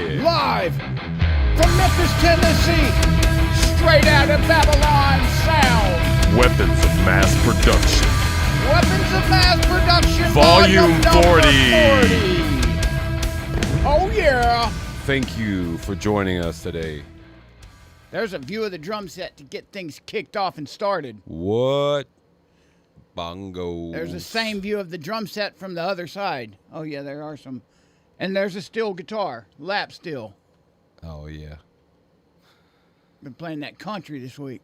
Yeah. Live from Memphis, Tennessee, straight out of Babbylon sound. Weapons of mass production. Weapons of mass production. Volume 40. Oh yeah. Thank you for joining us today. There's a view of the drum set to get things kicked off and started. What? Bongos. There's the same view of the drum set from the other side. Oh yeah, there are some. And there's a steel guitar, lap steel. Oh yeah. Been playing that country this week.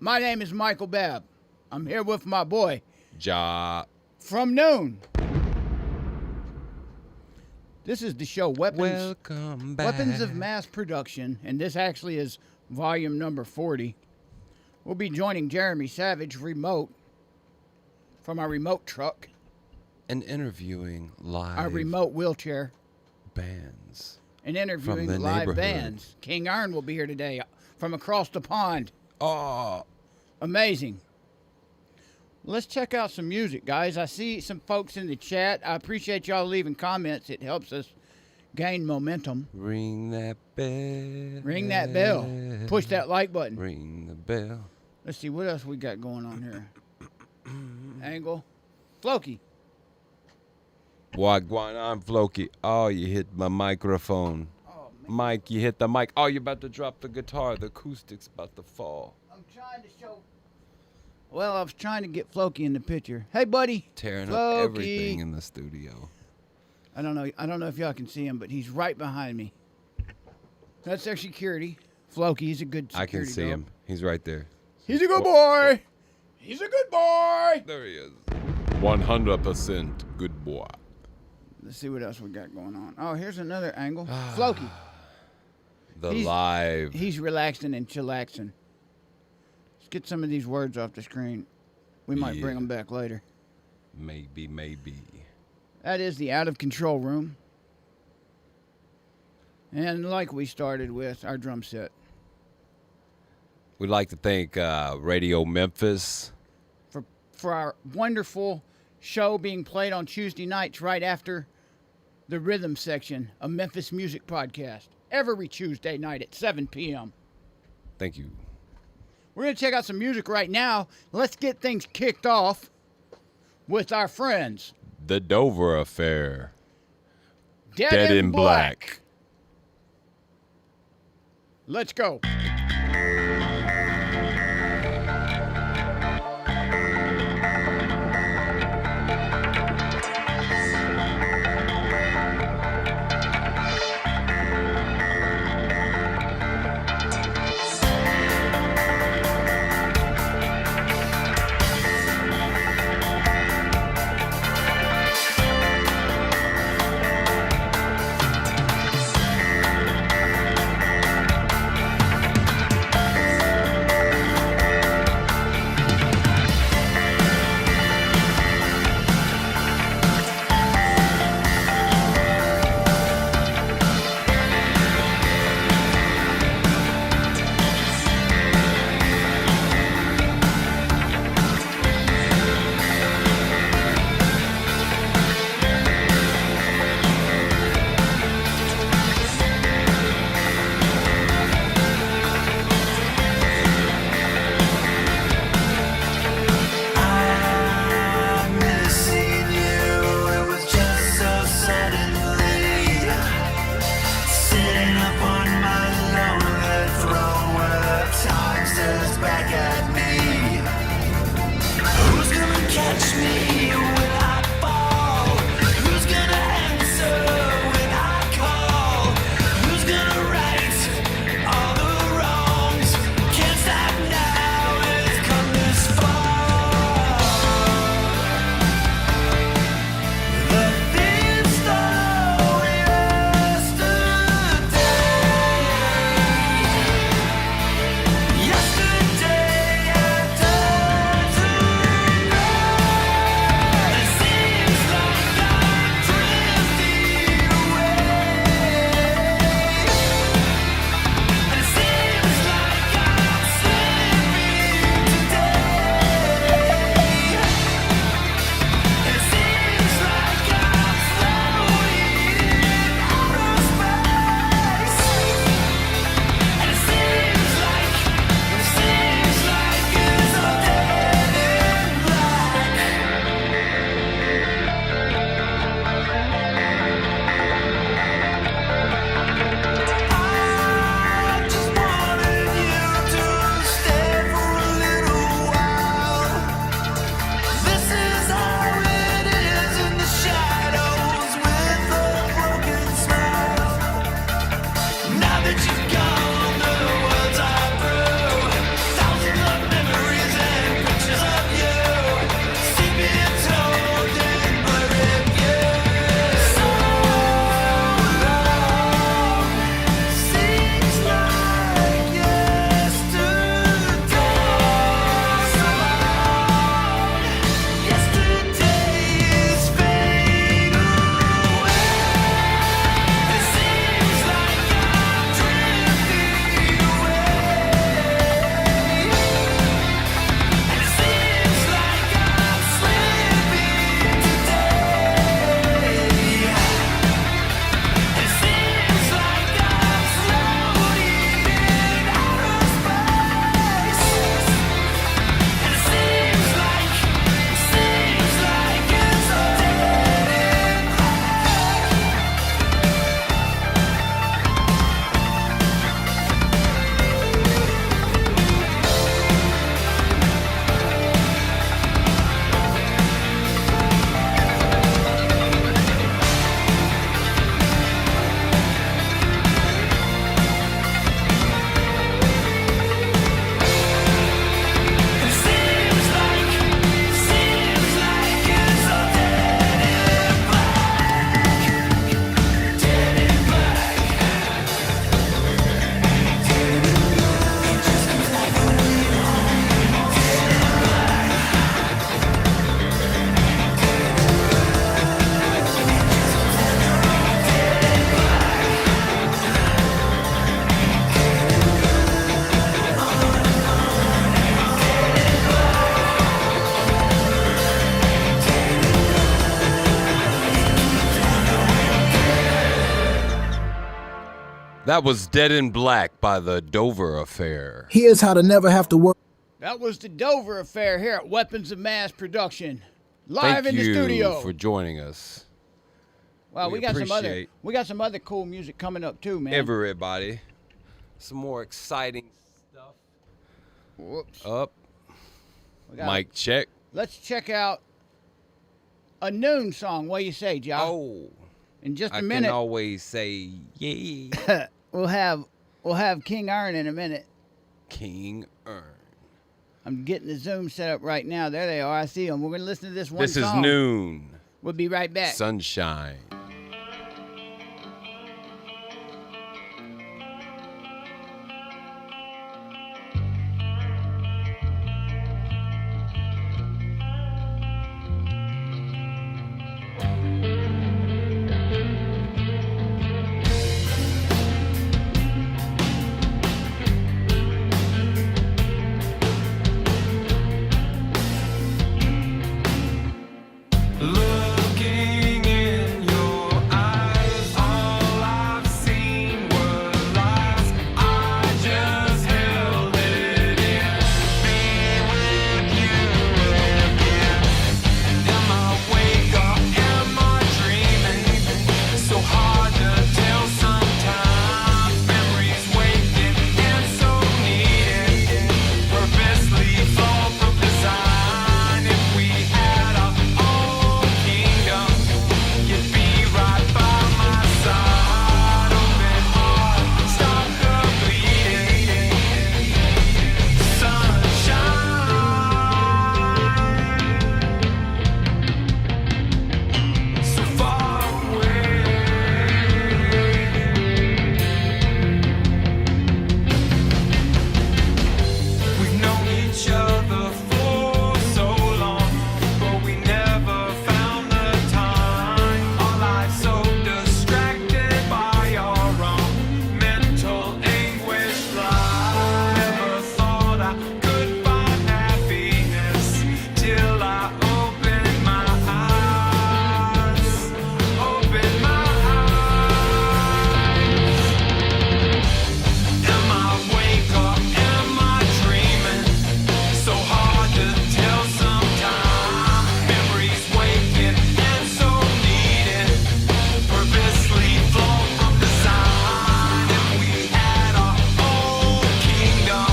My name is Michael Babb. I'm here with my boy. Ja. From noon. This is the show Welcome back. Weapons of Mass Production, and this actually is volume number 40. We'll be joining Jeremy Savage remote from our remote truck. And interviewing live Our remote wheelchair. bands. And interviewing From the live neighborhood. bands. King ERN will be here today from across the pond. Oh. Amazing. Let's check out some music, guys. I see some folks in the chat. I appreciate y'all leaving comments. It helps us gain momentum. Ring that bell. Ring that bell. Push that like button. Ring the bell. Let's see what else we got going on here. Angle. Floki. What going on, Floki? Oh, you hit my microphone. Oh, man. Mike, you hit the mic. Oh, you're about to drop the guitar. The acoustic's about to fall. I'm trying to show. Well, I was trying to get Floki in the picture. Hey, buddy. Tearing Floki. up everything in the studio. I don't know if y'all can see him, but he's right behind me. That's their security. Floki, he's a good security I can see dog. him. He's right there. He's a good boy. He's a good boy. There he is. 100% good boy. Let's see what else we got going on. Oh, here's another angle. Floki. The live. He's relaxing and chillaxing. Let's get some of these words off the screen. We might bring them back later. Maybe. That is the out of control room. And like we started with, our drum set. We'd like to thank Radio Memphis. For our wonderful show being played on Tuesday nights right after the rhythm section of Memphis Music Podcast. Every Tuesday night at 7 p.m. Thank you. We're going to check out some music right now. Let's get things kicked off with our friends. The Dover Affair. Dead in Black. Let's go. That was Dead in Black by the Dover Affair. Here's how to never have to work. That was the Dover Affair here at Weapons of Mass Production, live Thank in the you studio. for joining us. Wow, we we got appreciate some other cool music coming up too, man. Everybody. Some more exciting stuff. Whoops. Up. We got- Mic check. Let's check out a noon song. What do you say, Josh? Oh. In just a I minute, can always say, yeah. we'll have King ERN in a minute. King ERN. I'm getting the Zoom set up right now. There they are. I see them. We're going to listen to this one This is song. Noon. We'll be right back. Sunshine. Looking in your eyes, all I've seen were lies. I just held it in. Be with you again. Am I awake or am I dreaming? So hard to tell sometimes. Memories waking and so needed. Purposely flawed from design. If we had our own kingdom, you'd be right by my side. Open heart, stop the bleeding. Sunshine, so far away. We've known each other for so long, but we never found the time. Our lives so distracted by our own mental anguish. Never thought I could find happiness till I opened my eyes. Opened my eyes. Am I awake or am I dreaming? So hard to tell sometimes. Memories waking and so needed. Purposely flawed from design. If we had our own kingdom,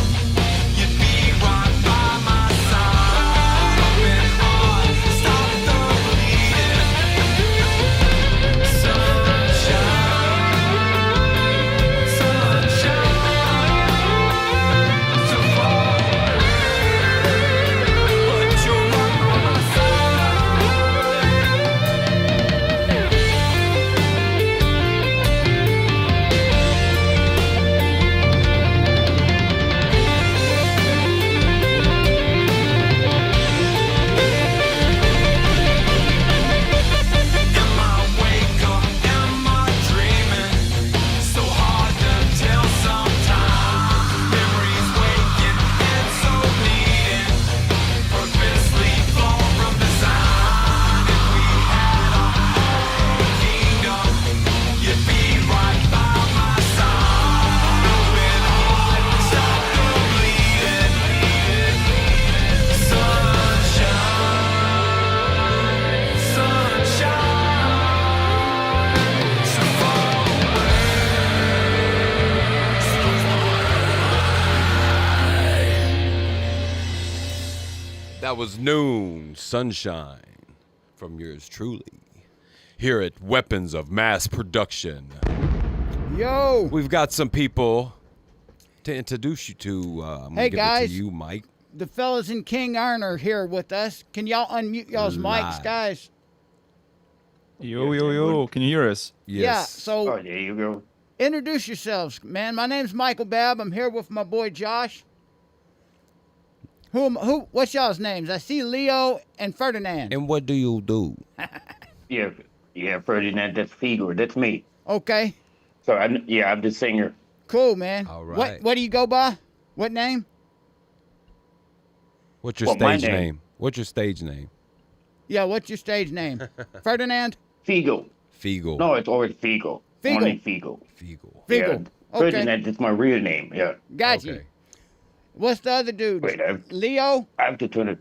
you'd be right by my side. Open heart, stop the bleeding. Sunshine, sunshine, so far away, but you're right by my Am I awake or am I dreaming? So hard to tell sometimes. Memories waking and so needed. Purposely flawed from design. If we had our own kingdom, you'd be right by my side. Open heart, stop the bleeding. Sunshine, sunshine, so far That was Noon. Sunshine. From yours truly. Here at Weapons of Mass Production. Yo. We've got some people to introduce you to. I'm gonna Hey, give it guys. to you, Mike. The fellas in King ERN are here with us. Can y'all unmute y'all's mics, Live. guys? Yo, yo, yo. Can you hear us? Yes. Yeah, so Oh, there you go. introduce yourselves, man. My name's Michael Babb. I'm here with my boy Josh. What's y'all's names? I see Leo and Ferdinand. And what do you do? Yeah, Ferdinand, that's Figor. That's me. Okay, So, I'm the singer. cool, man. All right. What do you go by? What name? What's your Well, my stage name- name? What's your stage name? Yeah, what's your stage name? Ferdinand? Figo. Fiegel. No, it's always Figo. Figo. Only Figo. Fiegel. Fiegel. Okay. Ferdinand is my real name. Yeah. Got you. Okay. What's the other dude? Wait, Leo? I have to turn it.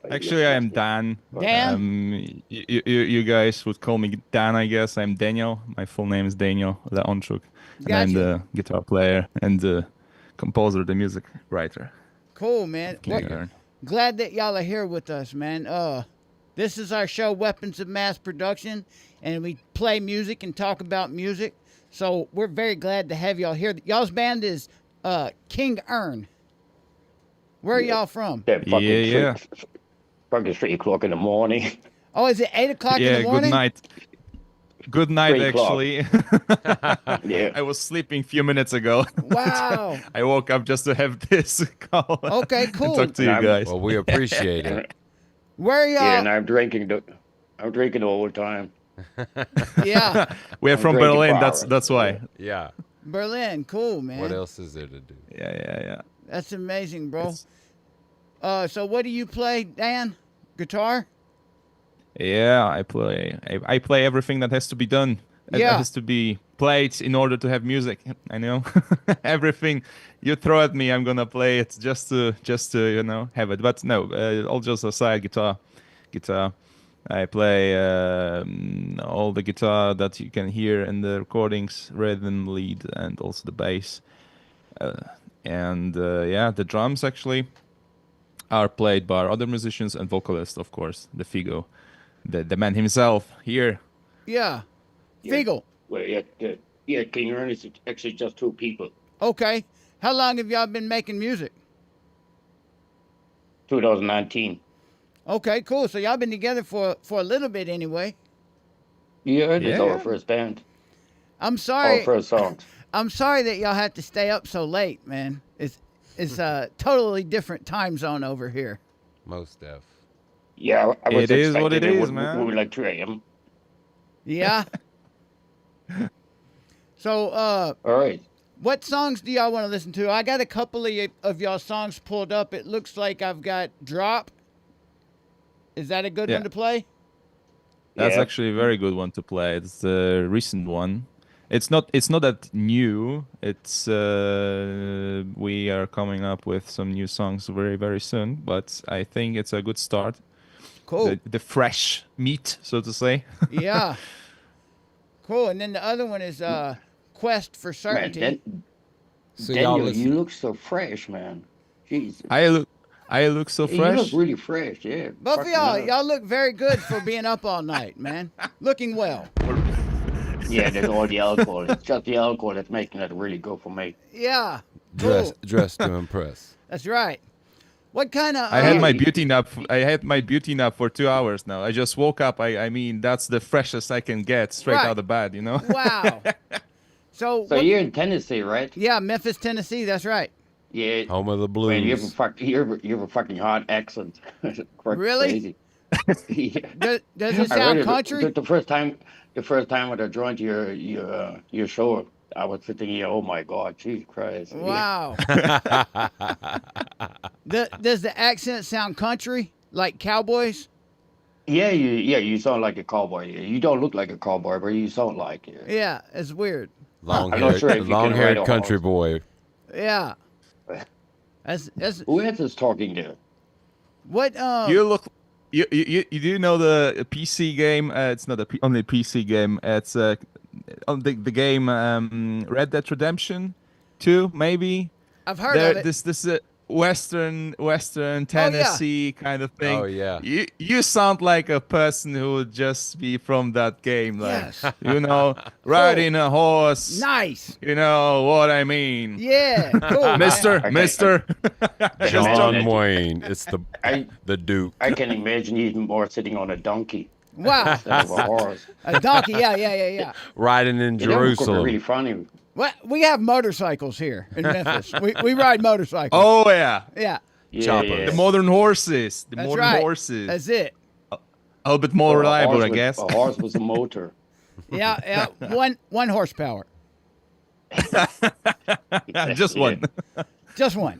Actually, I am Dan. Dan? You guys would call me Dan, I guess. I'm Daniel. My full name is Daniel Leonchuk. And I'm Gotcha. the guitar player and the composer, the music writer. Cool, man. King Well, ERN. glad that y'all are here with us, man. This is our show, Weapons of Mass Production, and we play music and talk about music. So we're very glad to have y'all here. Y'all's band is King ERN. Where are y'all from? That fucking Yeah. fucking 3 o'clock in the morning. Oh, is it 8 o'clock in Yeah, the morning? good night. Good night, 3 o'clock. actually. Yeah. I was sleeping a few minutes ago. Wow. I woke up just to have this call. Okay, and cool. talk to you I'm- guys. Well, we appreciate it. Where are y'all? Yeah, and I'm drinking all the time. Yeah, We're I'm from drinking Berlin. for That's why. Yeah. Berlin. Cool, man. What else is there to do? Yeah. That's amazing, bro. It's- So what do you play, Dan? Guitar? Yeah, I play. I play everything that has to be done. It Yeah. has to be played in order to have music. I know everything you throw at me, I'm gonna play it just to have it. But no, all just aside, guitar. I play all the guitar that you can hear in the recordings, rhythm, lead, and also the bass. The drums actually are played by other musicians and vocalists, of course. The Figo, the man himself here. Yeah. Yeah. Fiegel. Well, yeah, King ERN is actually just 2 people. Okay. How long have y'all been making music? 2019. Okay, cool. So y'all been together for a little bit anyway. Yeah, it is Yeah. our first band. I'm Our sorry. first songs. I'm sorry that y'all have to stay up so late, man. It's a totally different time zone over here. Most def. Yeah, I was It is what expecting it is, would man. be like 2 a.m. Yeah. So, All right. what songs do y'all want to listen to? I got a couple of y'all songs pulled up. It looks like I've got Drop. Is that a good Yeah. one to play? That's Yeah. actually a very good one to play. It's the recent one. It's not that new. It's we are coming up with some new songs very, very soon, but I think it's a good start. Cool. The fresh meat, so to say. Yeah. Cool. And then the other one is Quest for Man, Certainty. So y'all Daniel, listen. you look so fresh, man. Jesus. I look so You fresh. look really fresh, yeah. Both of Fucking y'all, hell. y'all look very good for being up all night, man. Looking well. Yeah, there's all the alcohol. It's just the alcohol that's making it really go for me. Yeah. Cool. Dress to impress. That's right. What kind of? I had Yeah. my beauty nap. I had my beauty nap for 2 hours now. I just woke up. I mean, that's the freshest I can get straight Right. out of bed. You know. Wow. So So what- you're in Tennessee, right? yeah, Memphis, Tennessee. That's right. Yeah. Home of the Man, you have a blues. you have a fucking hard accent. Really? Crazy. Yeah. Does it I sound really- country? The first time when I joined your show, I was sitting here. Oh my God, Jesus Christ! Wow. Does the accent sound country, like cowboys? Yeah, you sound like a cowboy. You don't look like a cowboy, but you sound like it. Yeah, it's weird. I'm not sure if you can ride Long-haired a country horse. boy. Yeah. That's Who else is talking there? what. You look. You do know the PC game? It's not only PC game. It's on the game Red Dead Redemption 2, maybe. I've heard of it. This Western Tennessee kind of thing. Oh, yeah. You sound like a person who would just be from that game, like Yes. you know, riding a horse. Nice. You know what I mean, Yeah. Cool. Mister. John Wayne. It's I the Duke. I can imagine even more sitting on a donkey Wow. instead of a horse. A donkey. Yeah. Riding in Yeah, that would be Jerusalem. really funny. What? We have motorcycles here in Memphis. we ride motorcycles. Oh yeah, Yeah. Yeah, Choppers. yeah. the modern horses. The That's modern right. horses. That's it. A little bit more A reliable, horse I with- guess. A horse with a motor. Yeah. One horsepower. Just one. Just one.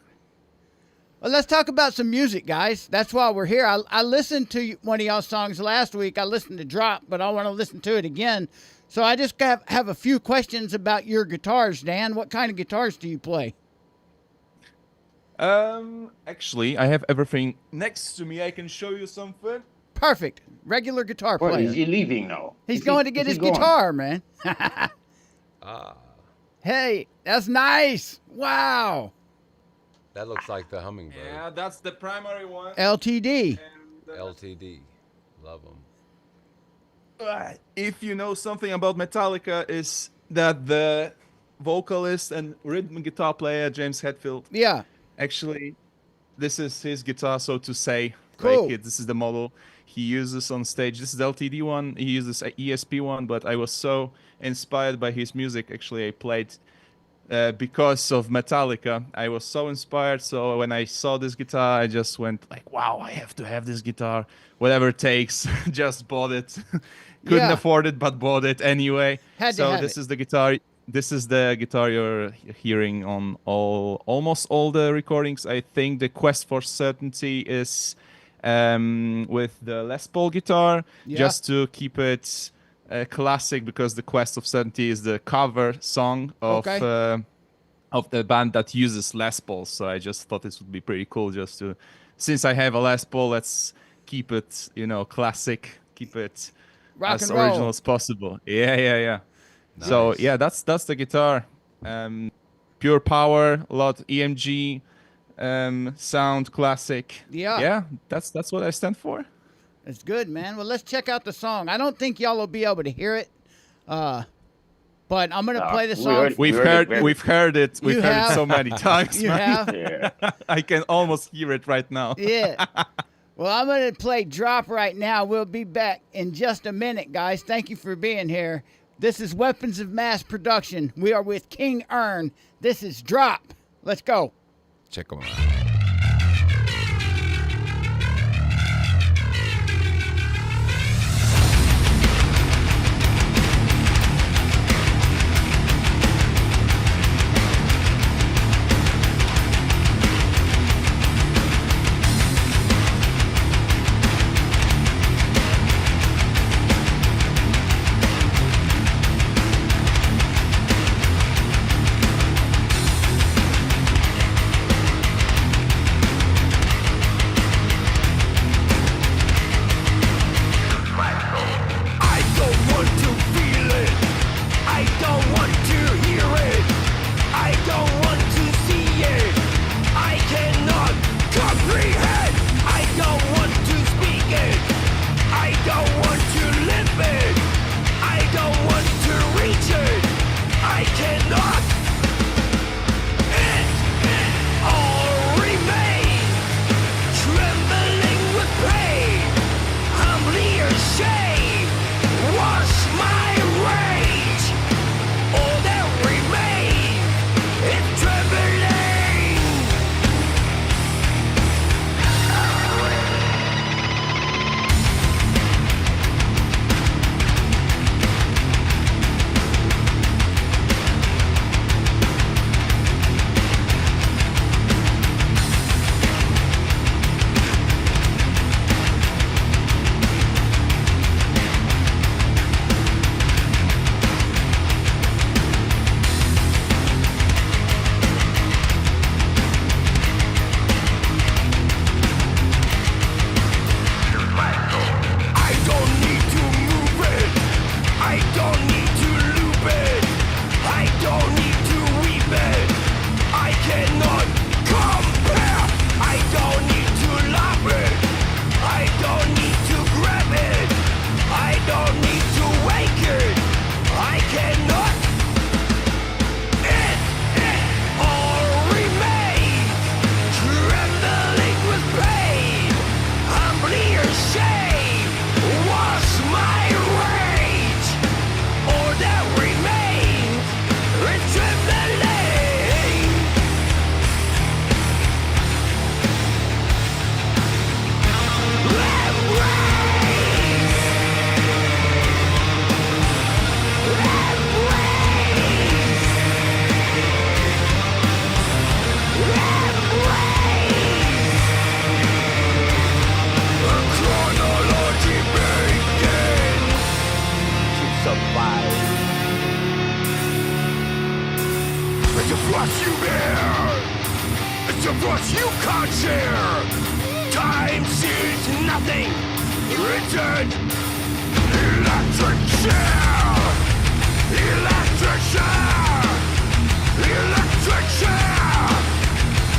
Well, let's talk about some music, guys. That's why we're here. I listened to one of y'all songs last week. I listened to Drop, but I want to listen to it again. So I just have a few questions about your guitars, Dan. What kind of guitars do you play? Actually, I have everything next to me. I can show you something. Perfect. Regular guitar What, player. is he leaving now? He's Is going he- to get is his he going? guitar, man. Ah, Hey, that's nice. Wow. that looks like the hummingbird. Yeah, that's the primary one. LTD. And, LTD. Love them. if you know something about Metallica, is that the vocalist and rhythm guitar player James Hetfield, Yeah. actually, this is his guitar, so to say. Cool. Like this is the model he uses on stage. This is the LTD one. He uses a ESP one, but I was so inspired by his music. Actually, I played because of Metallica. I was so inspired. So when I saw this guitar, I just went like, "Wow, I have to have this guitar, whatever it takes." Just bought it. Couldn't Yeah. afford it, but bought it anyway. Had to So have this it. is the guitar. This is the guitar you're hearing on almost all the recordings. I think the Quest for Certainty is with the Les Paul guitar, Yeah. just to keep it classic, because the Quest of Certainty is the cover song Okay. of the band that uses Les Paul. So I just thought this would be pretty cool, just to, since I have a Les Paul, let's keep it, classic, keep it Rock as and roll. original as possible. Yeah. So Nice. yeah, that's the guitar. Pure power, a lot EMG, sound, classic. Yeah. That's what I stand for. It's good, man. Well, let's check out the song. I don't think y'all will be able to hear it, but I'm gonna play the we song. heard- We've heard it heard very- we've heard it. We've You heard have? it so many times. You man. have? Yeah. I can almost hear it right now. Yeah. Well, I'm going to play Drop right now. We'll be back in just a minute, guys. Thank you for being here. This is Weapons of Mass Production. We are with King ERN. This is Drop. Let's go. Check them out. Drop It's a force you bear. It's a force you can't share. Time sees nothing. Return. Electric chair. Electric chair. Electric chair.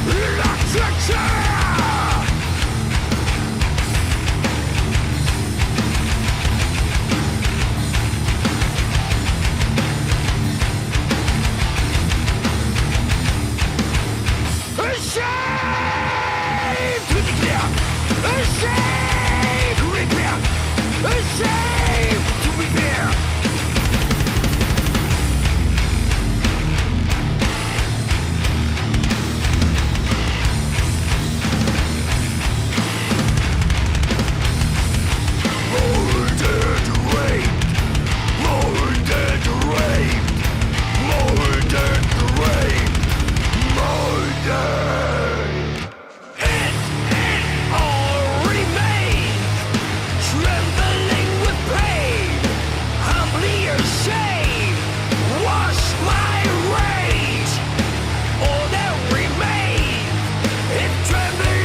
Electric chair. A shame to declare. A shame to repair. A shame to repair. Molded raped. Molded raped. Molded raped. It all remains, trembling with pain, humbly ashamed. Wash my rage. All that remains is trembling.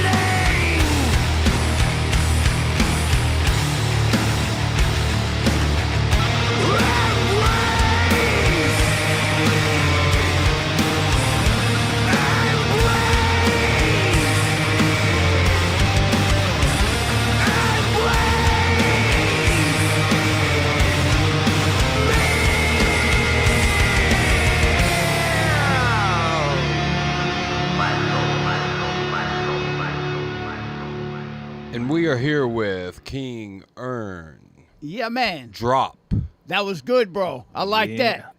And we are here with King ERN. Yeah, man. Drop That was good, bro. I like Yeah. that.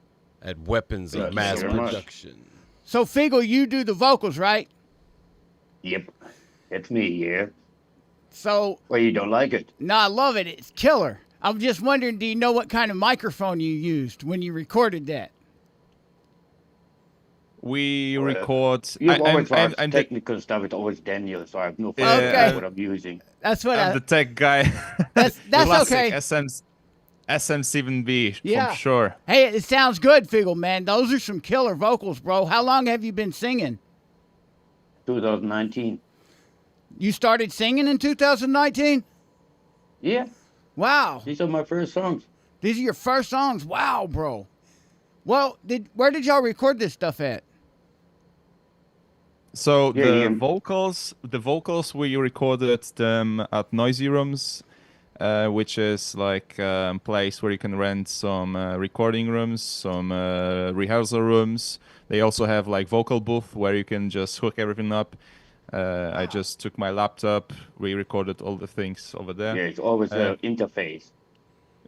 at Weapons of Thank you Mass very much. Production. So, Figgle, you do the vocals, right? Yep. It's me, yeah. So, Well, you don't like it. no, I love it. It's killer. I'm just wondering, do you know what kind of microphone you used when you recorded that? We Well, record. You've always I'm, asked technical stuff. It's always Daniel, so I have no Yeah, fucking Okay. idea what I'm using. That's what I'm I... the tech guy. That's Classic okay. SM7B Yeah. for sure. Hey, it sounds good, Figgle, man. Those are some killer vocals, bro. How long have you been singing? 2019. You started singing in 2019? Yeah, Wow. these are my first songs. These are your first songs? Wow, bro. Well, where did y'all record this stuff at? So Yeah, the yeah. vocals we recorded them at Noisy Rooms, which is like a place where you can rent some recording rooms, some rehearsal rooms. They also have like vocal booth where you can just hook everything up. I just took my laptop, we recorded all the things over there. Yeah, it's always an interface.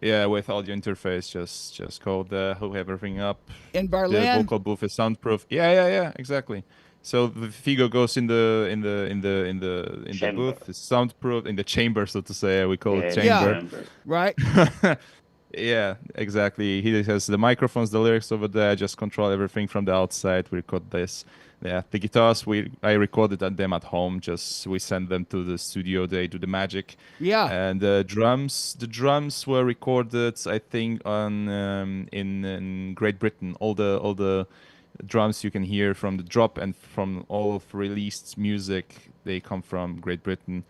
Yeah, with audio interface, just code hook everything up. In The Berlin? vocal booth is soundproof. Yeah, exactly. So the Figo goes in the Chamber. booth. It's soundproof in the chamber, so to say. We call it Yeah. chamber. Right? Yeah, exactly. He has the microphones, the lyrics over there. Just control everything from the outside. We record this. Yeah, the guitars I recorded them at home. Just we send them to the studio. They do the magic. Yeah. And the drums were recorded, I think, on in Great Britain. All the drums you can hear from the drop and from all of released music, they come from Great Britain.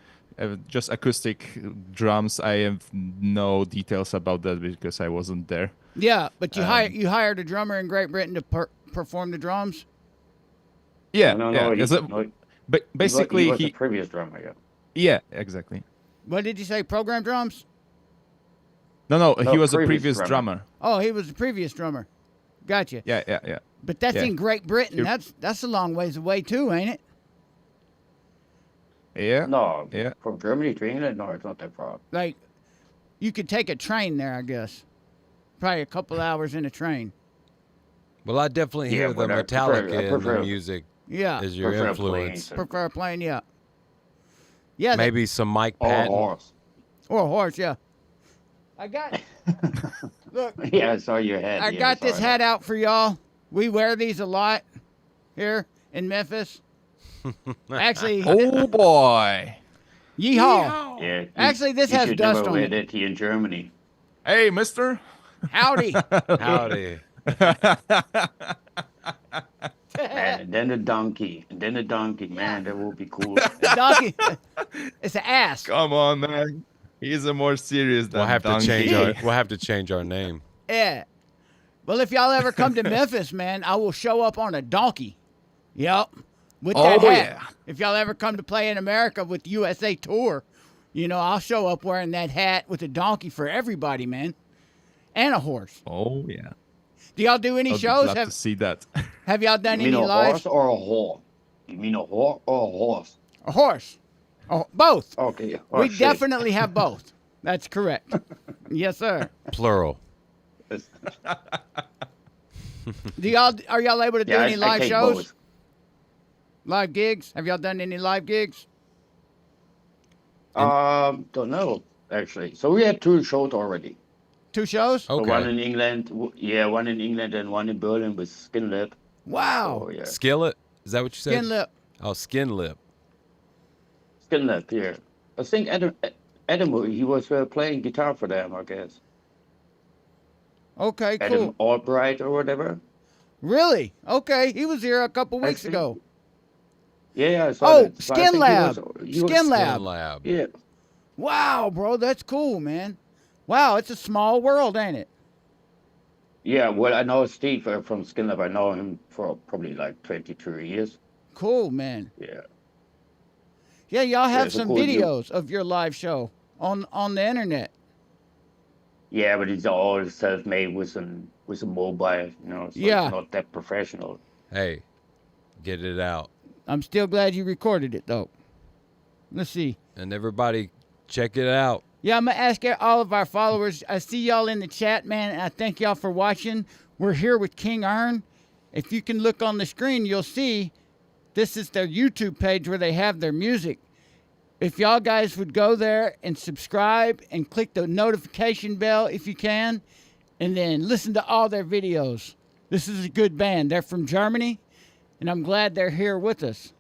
Just acoustic drums. I have no details about that because I wasn't there. Yeah, but you hired a drummer in Great Britain to perform the drums? Yeah, No, yeah. he's, Is it- no, but basically, he was the previous drummer, yeah. yeah, exactly. What did you say? Program drums? No, No, he was a previous previous drummer. drummer. Oh, he was the previous drummer. Gotcha. Yeah. But that's Yeah. in Great Britain. You're- That's a long ways away too, ain't it? Yeah. No, Yeah. from Germany to England, no, it's not that far. Like, you could take a train there, I guess. Probably a couple hours in a train. Well, I definitely Yeah, hear the but I Metallica prefer- I and prefer- the music Yeah. is your Prefer influence. planes Prefer a plane, yeah. Yeah. Maybe some Mike or Patton. horse. Or a horse, yeah. I got look, Yeah, I saw your head. I yeah, got saw this that. hat out for y'all. We wear these a lot here in Memphis. Actually, Oh boy. yeehaw. Yeah. Actually, this you has should dust never on wear it. that here in Germany. Hey, mister. Howdy. Howdy. And then a donkey. And then a donkey. Man, that would be cool. The donkey. It's an ass. Come on, man. He's a more serious than We'll have to donkey. change our. We'll have to change our name. Yeah. Well, if y'all ever come to Memphis, man, I will show up on a donkey. Yep. With that Oh, hat. yeah. If y'all ever come to play in America with USA Tour, I'll show up wearing that hat with a donkey for everybody, man. And a horse. Oh yeah. Do y'all do any I'd be shows? glad to see that. Have y'all done You any mean a live? horse or a whore? You mean a whore or a horse? A horse. Oh, both. Okay. Oh, We shit. definitely have both. That's correct. Yes, sir. Plural. Are y'all able to do Yeah, any I live take shows? both. Live gigs? Have y'all done any live gigs? Don't know, actually. So we had 2 shows already. 2 shows? So Okay. one in England, one in England and one in Berlin with Skin Lip. Wow. Oh, yeah. Skillet. Is that what you said? Skin lip. Oh, skin lip. Skin Lip, yeah. I think Adam he was playing guitar for them, I guess. Okay, Adam cool. Albright or whatever. Really? Okay. He was here a couple weeks think- ago. Yeah, I saw Oh, that. So I Skin think Lab. he was- Skin Lab. Skin lab. Yeah. Wow, bro. That's cool, man. Wow, it's a small world, ain't it? Yeah, well, I know Steve from Skin Lab. I know him for probably like 22 years. Cool, man. Yeah. Yeah, y'all have it's a some cool dude. videos of your live show on the internet. Yeah, but it's all self-made with a mobile, so Yeah. it's not that professional. Hey, get it out. I'm still glad you recorded it, though. Let's see. And everybody, check it out. Yeah, I'm going to ask all of our followers. I see y'all in the chat, man, and I thank y'all for watching. We're here with King ERN. If you can look on the screen, you'll see this is their YouTube page where they have their music. If y'all guys would go there and subscribe and click the notification bell if you can, and then listen to all their videos. This is a good band. They're from Germany, and I'm glad they're here with us.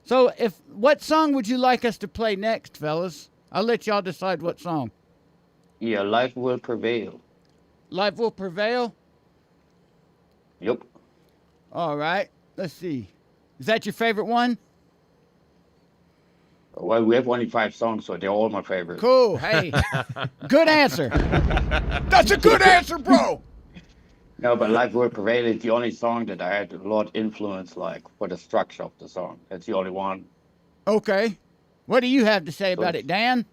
So what song would you like us to play next, fellas? I'll let y'all decide what song. Yeah, life will prevail. Life Will Prevail? Yep. All right. Let's see. Is that your favorite one? Well, we have only 5 songs, so they're all my favorites. Cool. Hey, good answer. That's a good answer, bro. No, but Life Will Prevail is the only song that I had a lot influence, like, for the structure of the song. That's the only one. Okay. What do you have to say about it, Dan?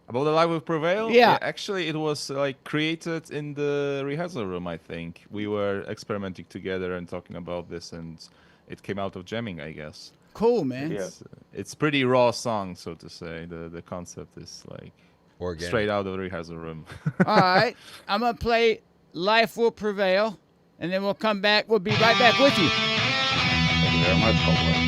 About the Live with Prevail? Yeah. Actually, it was like created in the rehearsal room, I think. We were experimenting together and talking about this, and it came out of jamming, I guess. Cool, man. Yeah. It's pretty raw song, so to say. The concept is like Organic. straight out of the rehearsal room. All right. I'm going to play Life Will Prevail, and then we'll come back. We'll be right back with you. Thank you very much, Cowboy.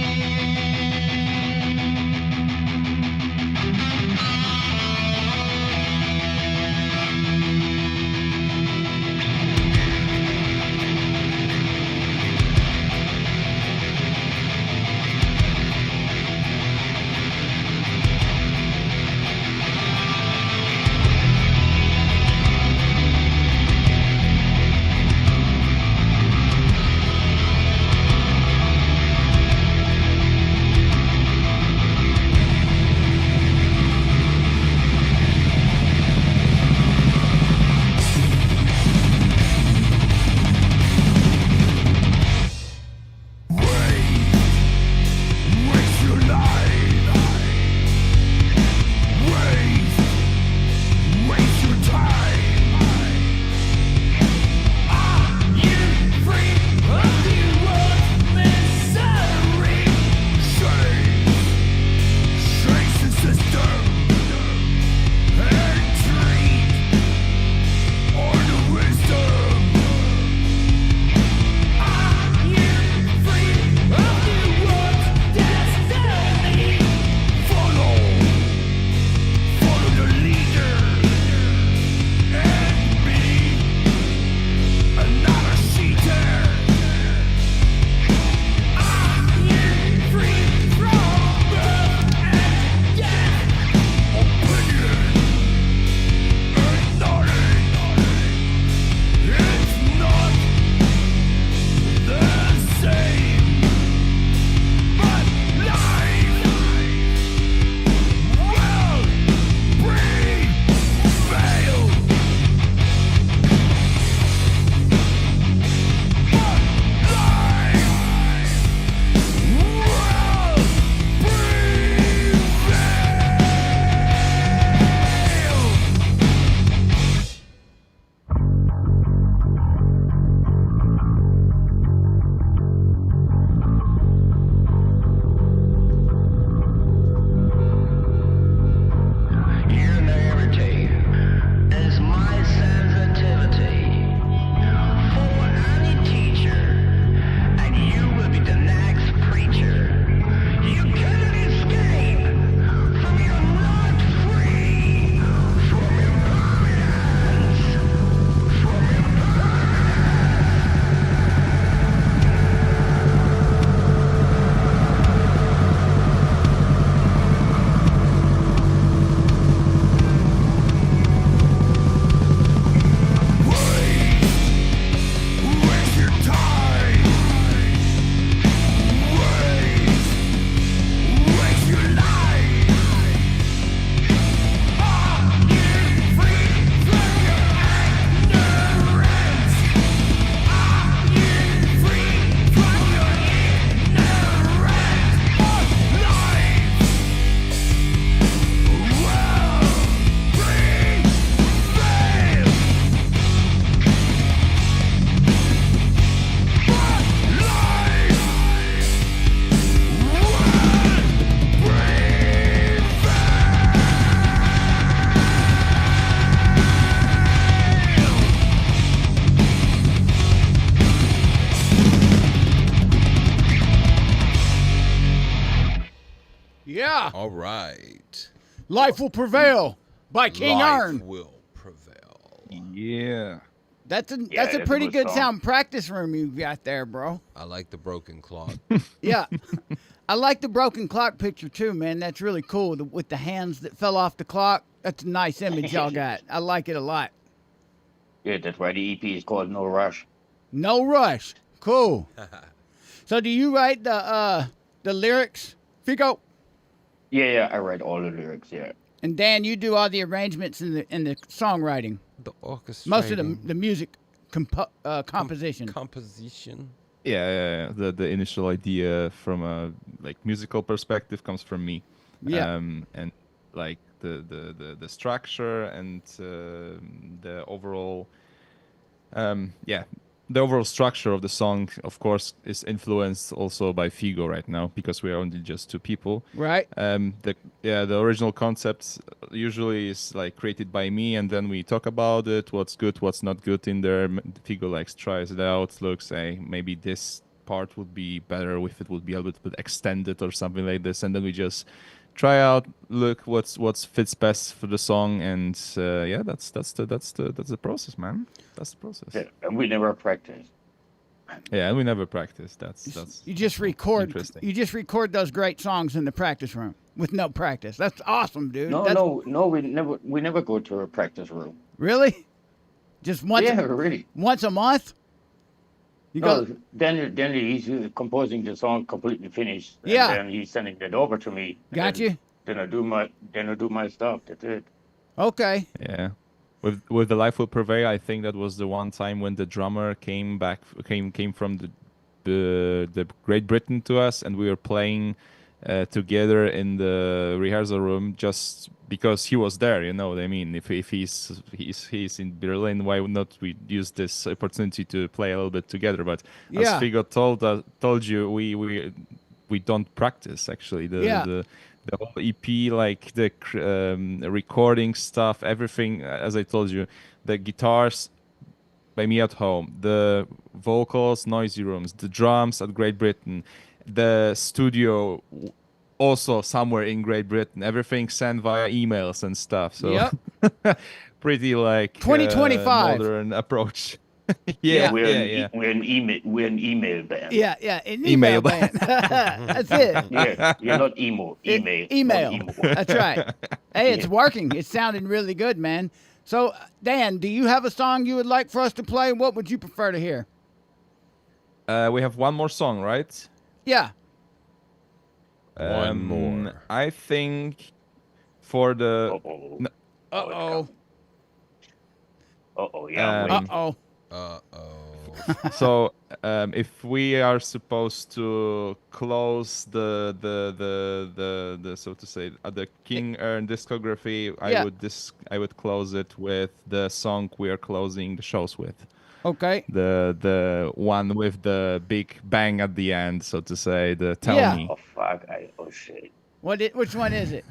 All right. Life Will Prevail by King Life ERN. will prevail. Yeah. That's a that's a pretty good good song. sound practice room you got there, bro. I like the broken clock. Yeah. I like the broken clock picture too, man. That's really cool. With the hands that fell off the clock. That's a nice image y'all got. I like it a lot. Yeah, that's why the EP is called No Rush. No rush. Cool. So do you write the lyrics, Fico? Yeah, I write all the lyrics. Yeah. And Dan, you do all the arrangements and the songwriting. The orchestrating. Most of the music composition. Composition. Yeah, the initial idea from a like musical perspective comes from me. Yeah. And like the structure and the overall the overall structure of the song, of course, is influenced also by Figo right now because we are only just two people. Right. The original concept usually is like created by me, and then we talk about it, what's good, what's not good in there. Figo like tries it out, looks, hey, maybe this part would be better if it would be a little bit extended or something like this, and then we just try out, look what's fits best for the song, and that's the process, man. That's the process. Yeah, and we never practice. Yeah, and we never practice. That's You just record. interesting. You just record those great songs in the practice room with no practice. That's awesome, dude. No, That's, no, we never go to a practice room. Really? Just once? Yeah, really. Once a month? You No, go. then he's composing the song completely finished. And Yeah. then he's sending that over to me. Got and you. Then I do my stuff. That's it. Okay. Yeah. With the Life Will Prevail, I think that was the one time when the drummer came from the Great Britain to us, and we were playing together in the rehearsal room just because he was there. You know what I mean? If he's in Berlin, why would not we use this opportunity to play a little bit together? But Yeah. as Figo told you, we don't practice actually. The whole EP, like the recording stuff, everything, as I told you, the guitars by me at home, the vocals, noisy rooms, the drums at Great Britain, the studio also somewhere in Great Britain, everything sent via emails and stuff. So Yep. pretty like 2025. modern approach. Yeah. We're an email band. Yeah, an Email email band. That's it. Yeah, you're not emo. Email. Email. Not emo. That's right. Hey, it's working. It's sounding really good, man. So, Dan, do you have a song you would like for us to play? What would you prefer to hear? We have one more song, right? Yeah. One more. I think for the Uh-oh. Uh-oh. Uh-oh, yeah. Um, wait. Uh-oh. so if we are supposed to close the so to say the King ERN discography, Yeah. I would close it with the song we are closing the shows with. Okay. The one with the big bang at the end, so to say, the Tell Yeah. Me. Oh, fuck. Oh, shit. Which one is it?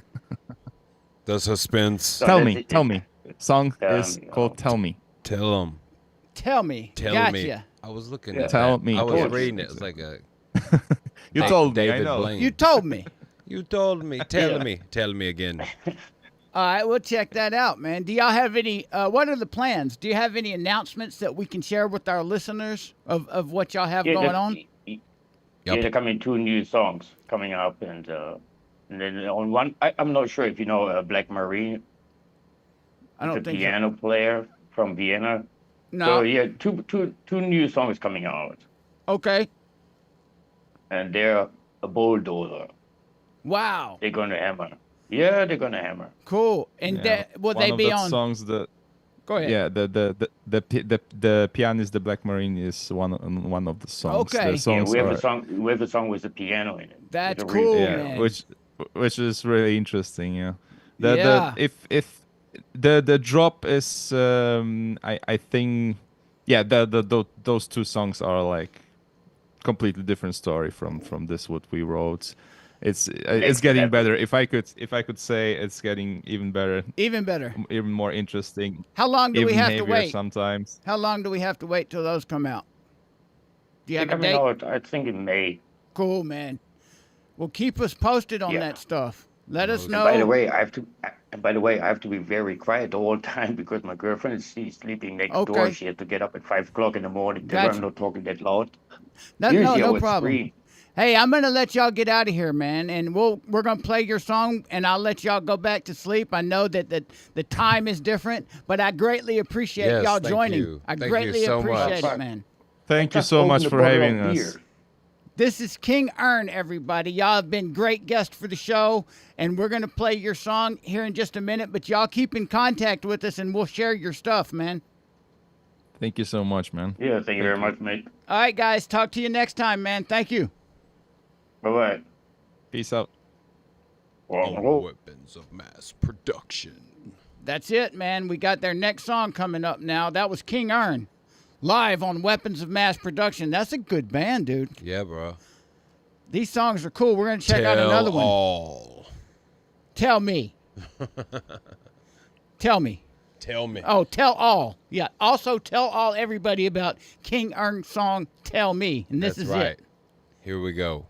The suspense. So Tell that's me, it. tell me. Song is Me, called oh. Tell Me. Tell him. Tell me. Tell gotcha. me. I was looking Yeah. at Tell that. me. I was Told you. reading it. It's like a You told me, I David know. Blaine. You told me. You told me. Tell Yeah. me. Tell me again. All right, we'll check that out, man. Do y'all have any, what are the plans? Do you have any announcements that we can share with our listeners of what y'all have going on? Yeah, Yep. there coming 2 new songs coming up, and then on one, I'm not sure if you know Black Marine, I don't the think so. piano player from Vienna. No. So yeah, two new songs coming out, Okay. and they're a bulldozer. Wow. They're gonna hammer. Yeah, they're gonna hammer. Cool. And Yeah, will one they of be the on? songs that Go ahead. yeah the pianist, the Black Marine, is one of the songs. Okay. The Yeah, Yeah, songs we have are, a song. We have a song with a piano in it. That's With a real cool, piano. man. which is really interesting. Yeah. Yeah. If the drop is I think yeah those 2 songs are like completely different story from this what we wrote. It's getting better. If I could say, it's getting even better, Even better. even more interesting. How long do we even have to heavier wait? sometimes. How long do we have to wait till those come out? Do you They're have a coming date? out, I think, in May. Cool, man. Well, keep us posted on Yeah. that stuff. Let us And know. by the way, I have to be very quiet the whole time because my girlfriend she's sleeping next door. Okay. She had to get up at 5 o'clock in the morning. Tell her Gotcha. I'm not talking that loud. No, Usually I no would problem. scream. Hey, I'm gonna let y'all get out of here, man, and we're gonna play your song, and I'll let y'all go back to sleep. I know that the time is different, but I greatly appreciate Yes, y'all thank joining. you. I Thank you greatly so appreciate much. it, man. Thank you Just so open much the for bottle having of us. beer. This is King ERN, everybody. Y'all have been great guests for the show, and we're gonna play your song here in just a minute. But y'all keep in contact with us, and we'll share your stuff, man. Thank you so much, man. Yeah, thank you very much, mate. All right, guys. Talk to you next time, man. Thank you. Bye-bye. Peace out. On weapons of mass production. That's it, man. We got their next song coming up now. That was King ERN, live on Weapons of Mass Production. That's a good band, dude. Yeah, bro. These songs are cool. We're going to check out another one. All. Tell Me. Tell Me. Tell me. Oh, Tell All. Yeah. Also, tell all everybody about King ERN's song, Tell Me. And this That's is right. it. Here we go.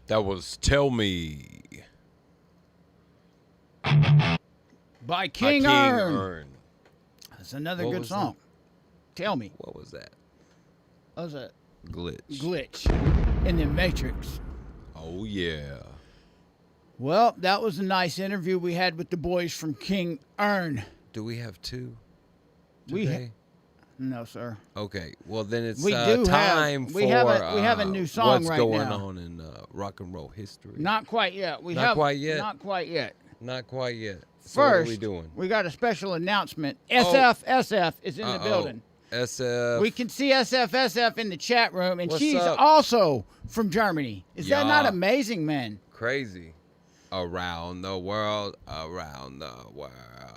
That was Tell Me By by King King ERN. ERN. That's another What good was song. Tell Me. What was that? That was a Glitch. glitch in the Matrix. Oh, yeah. Well, that was a nice interview we had with the boys from King ERN. Do we have two We ha- today? No, sir. Okay, well then it's We do time have- for we have a new song what's right going now. on in rock and roll history. Not quite yet. Not quite yet? Not quite yet. Not quite yet. So what First, are we doing? we got a special announcement. SF is in the building. SF. We can see SF in the chat room, and What's she's up? also from Germany. Is that not Yeah. amazing, man? Crazy. Around the world, around the world.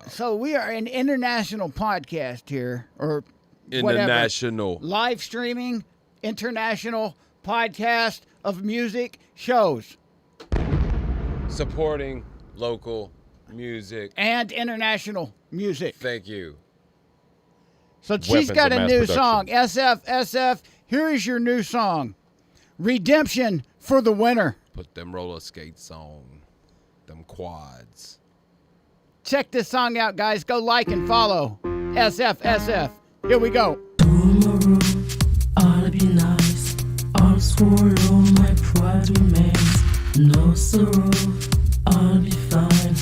So we are an international podcast here, or whatever. International. Live streaming international podcast of music shows. Supporting local music. And international music. Thank you. So she's Weapons got of a mass new production. song. SF, here is your new song. Redemption for the Winter. Put them roller skates on. Them quads. Check this song out, guys. Go like and follow. SF. Here we go. Tomorrow, I'll be nice. I'll swallow my pride remains. No sorrow, I'll be fine.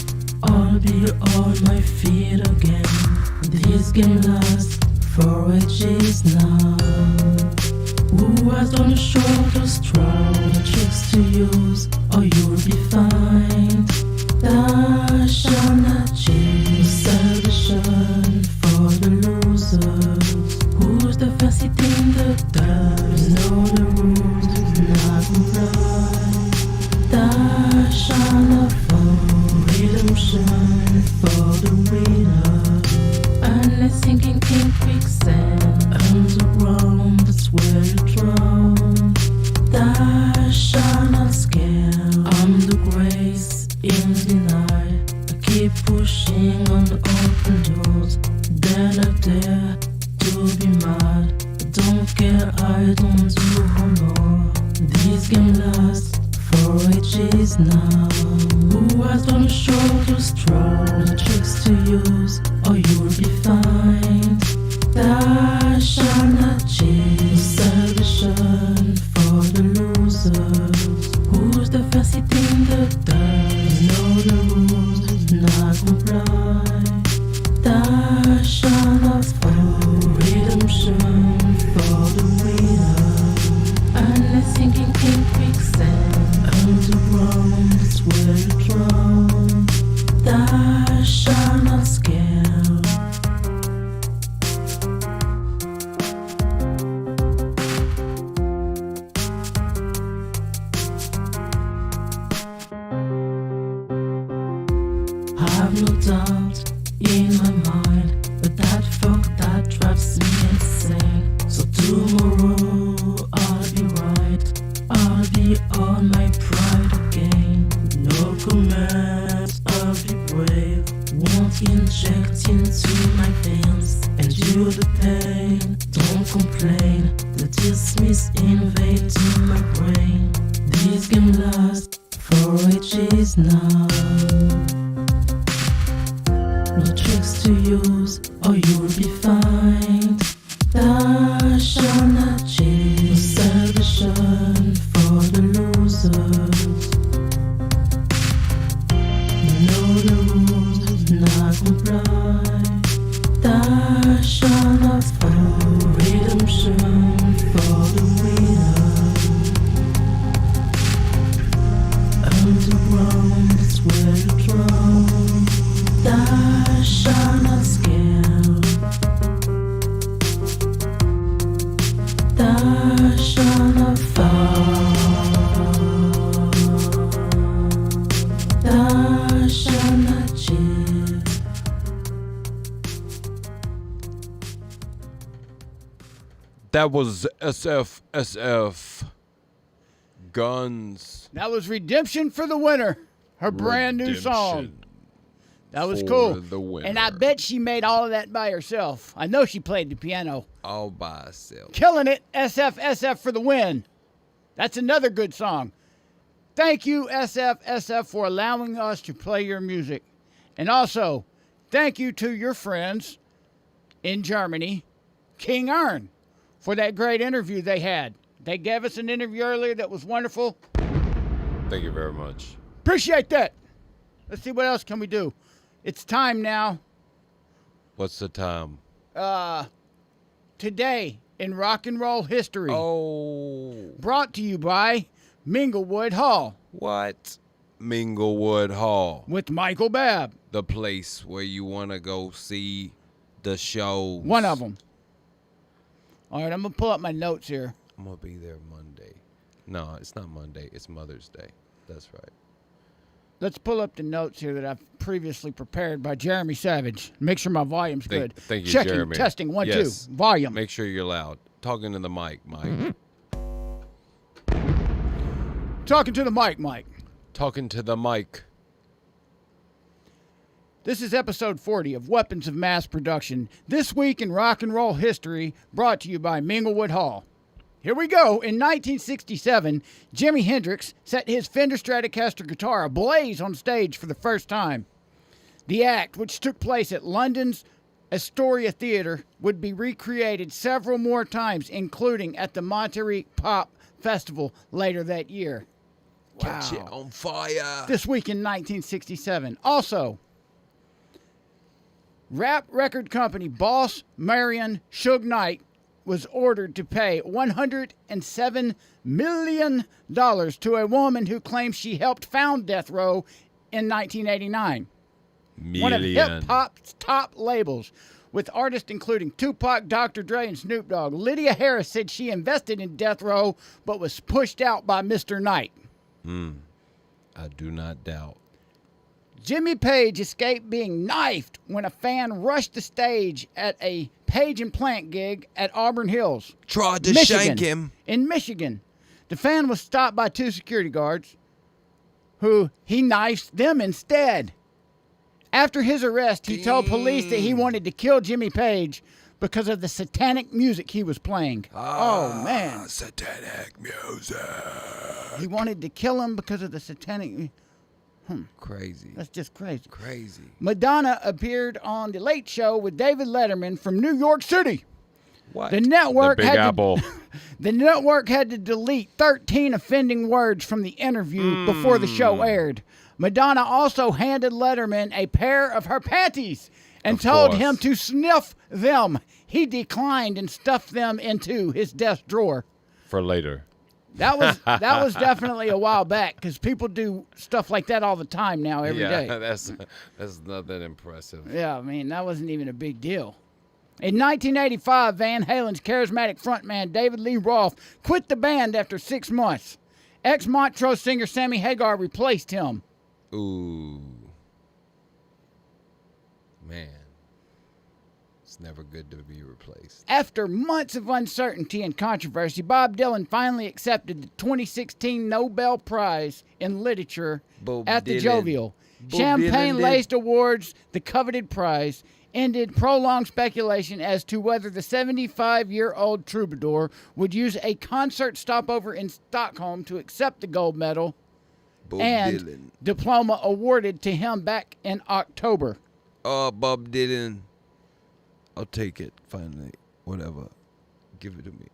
I'll be on my feet again. This game lasts for ages now. Who has done short or strong? The tricks to use, or you'll be fine. Thou shall not change. Salvation for the losers. Who's the first in the dark? Know the rules, not comply. Thou shall not fall. Redemption for the winner. Unless sinking in quicksand, underground, that's where you drown. Thou shall not scale. I'm the grace in the night. I keep pushing on open doors. Then I dare to be mad. I don't care, I don't do honor. This game lasts for ages now. Who has done short or strong? The tricks to use, or you'll be fine. Thou shall not change. Salvation for the losers. Who's the first in the dark? Know the rules, not comply. Thou shall not fall. Redemption for the winner. Unless sinking in quicksand, underground, that's where you drown. Thou shall not scale. Have no doubt in my mind, but that fuck that drives me insane. So tomorrow I'll be right, I'll be on my pride again. No comments, I'll be brave. Won't inject into my veins, endure the pain. Don't complain, the dismiss invade to my brain. This game lasts for ages now. No tricks to use, or you'll be fine. Thou shall not change. Salvation for the losers. Know the rules, not comply. Thou shall not fall. Redemption for the winner. Underground, that's where you drown. Thou shall not scale. Thou shall not fall. Thou shall not cheat. That was SF. Guns. That was Redemption for the Winter. Her brand new song. Redemption That was for cool. the winner. And I bet she made all of that by herself. I know she played the piano. All by herself. Killing it. SF for the win. That's another good song. Thank you, SF, for allowing us to play your music. And also, thank you to your friends in Germany, King ERN, for that great interview they had. They gave us an interview earlier that was wonderful. Thank you very much. Appreciate that. Let's see what else can we do. It's time now. What's the time? Today in rock and roll history. Oh. Brought to you by Minglewood Hall What? Minglewood Hall. with Michael Babb. The place where you want to go see the shows. One of them. All right, I'm going to pull up my notes here. I'm going to be there Monday. No, it's not Monday. It's Mother's Day. That's right. Let's pull up the notes here that I've previously prepared by Jeremy Savage. Make sure my volume's good. Thank you, Checking, Jeremy. testing, 1, Yes. 2. Volume. Make sure you're loud. Talking to the mic, Mike. Talking to the mic, Mike. Talking to the mic. This is episode 40 of Weapons of Mass Production. This week in rock and roll history, brought to you by Minglewood Hall. Here we go. In 1967, Jimi Hendrix set his Fender Stratocaster guitar ablaze on stage for the first time. The act, which took place at London's Astoria Theatre, would be recreated several more times, including at the Monterey Pop Festival later that year. Catch it on fire. This week in 1967. Also, rap record company boss Marion Suge Knight was ordered to pay $107 million to a woman who claims she helped found Death Row in 1989. One of hip-hop's top labels, with artists including Tupac, Dr. Dre, and Snoop Dogg. Lydia Harris said she invested in Death Row, but was pushed out by Mr. Knight. I do not doubt. Jimmy Page escaped being knifed when a fan rushed the stage at a Page and Plant gig at Auburn Hills, Tried to Michigan. shank him. In Michigan. The fan was stopped by two security guards, who he knifed them instead. After his arrest, he told police that he wanted to kill Jimmy Page because of the satanic music he was playing. Oh, man. Satanic music. He wanted to kill him because of the satanic... Crazy. That's just crazy. Crazy. Madonna appeared on The Late Show with David Letterman from New York City. What? The network The Big Apple. The network had to delete 13 offending words from the interview before the show aired. Madonna also handed Letterman a pair of her panties and Of told course. him to sniff them. He declined and stuffed them into his desk drawer. For later. That was definitely a while back, because people do stuff like that all the time now, every day. that's nothing impressive. Yeah, I mean, that wasn't even a big deal. In 1985, Van Halen's charismatic frontman David Lee Roth quit the band after 6 months. Ex-Montrose singer Sammy Hagar replaced him. Ooh. Man. It's never good to be replaced. After months of uncertainty and controversy, Bob Dylan finally accepted the 2016 Nobel Prize in Literature at the Jovial. Champagne-laced awards, the coveted prize, ended prolonged speculation as to whether the 75-year-old troubadour would use a concert stopover in Stockholm to accept the gold medal and diploma awarded to him back in October. Oh, Bob Dylan. I'll take it, finally. Whatever. Give it to me.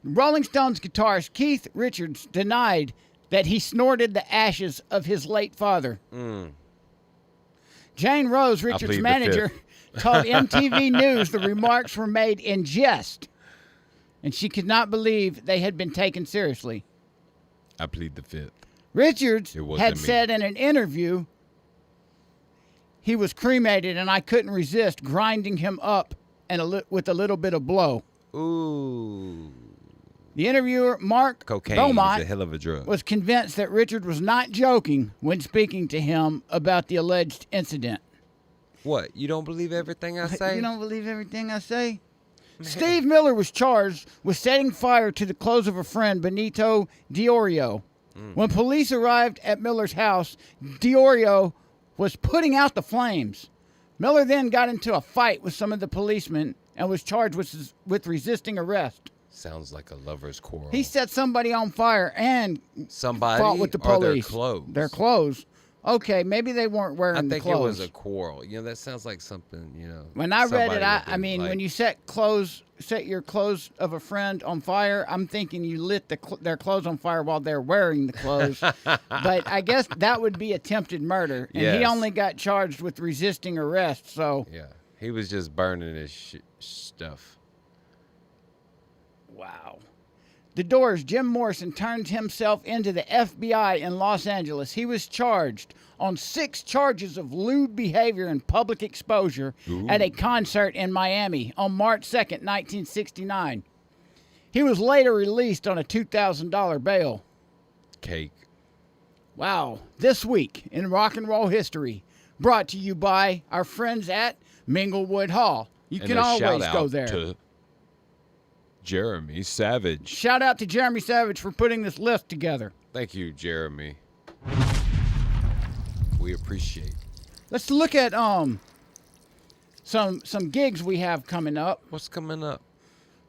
Rolling Stones guitarist Keith Richards denied that he snorted the ashes of his late father. Jane Rose, Richards' plead the manager, told MTV News the remarks were made in jest, and she could not believe they had been taken seriously. I plead the fifth. Richards It wasn't had me. said in an interview he was cremated, and I couldn't resist grinding him up and with a little bit of blow. Ooh. The interviewer, Mark Cocaine Beaumont, is a hell of a drug. was convinced that Richard was not joking when speaking to him about the alleged incident. What? You don't believe everything I say? You don't believe everything I say? Steve Miller was charged with setting fire to the clothes of a friend, Benito Diorio. When police arrived at Miller's house, Diorio was putting out the flames. Miller then got into a fight with some of the policemen and was charged with resisting arrest. Sounds like a lover's quarrel. He set somebody on fire and Somebody fought with the or their police. clothes? Their clothes. Okay, maybe they weren't wearing I the think it clothes. was a quarrel. You know, that sounds like something, you know. When I read somebody it, would I do, mean, like- when you set your clothes of a friend on fire, I'm thinking you lit their clothes on fire while they're wearing the clothes. But I guess that would be attempted murder, and he Yes. only got charged with resisting arrest. So, Yeah. He was just burning his stuff. wow. The Doors' Jim Morrison turned himself into the FBI in Los Angeles. He was charged on 6 charges of lewd behavior and public exposure at a concert in Miami on March 2nd, 1969. He was later released on a $2,000 bail. Cake. Wow. This week in rock and roll history, brought to you by our friends at Minglewood Hall. You And can a always shout go out there. to Jeremy Savage. Shout out to Jeremy Savage for putting this list together. Thank you, Jeremy. We appreciate. Let's look at some gigs we have coming up. What's coming up?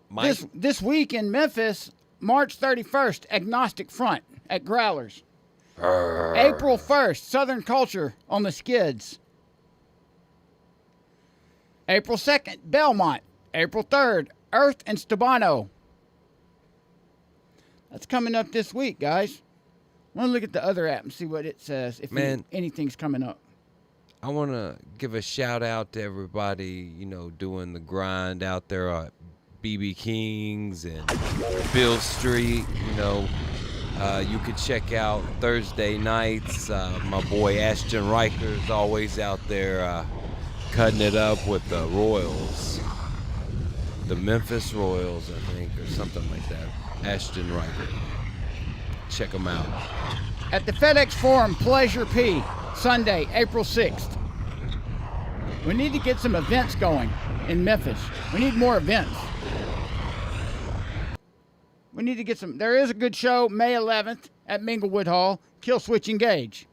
Mike? This week in Memphis, March 31st, Agnostic Front at Growlers. April 1st, Southern Culture on the Skids. April 2nd, Belmont. April 3rd, Earth and Stabano. That's coming up this week, guys. I want to look at the other app and see what it says, if anything's coming up. I want to give a shout out to everybody, doing the grind out there at BB King's and Bill Street. You could check out Thursday nights. My boy Ashton Riker's always out there cutting it up with the Royals. The Memphis Royals, I think, or something like that. Ashton Riker. Check them out. At the FedEx Forum, Pleasure P, Sunday, April 6th. We need to get some events going in Memphis. We need more events. We need to get some. There is a good show, May 11th at Minglewood Hall, Kill Switch Engage.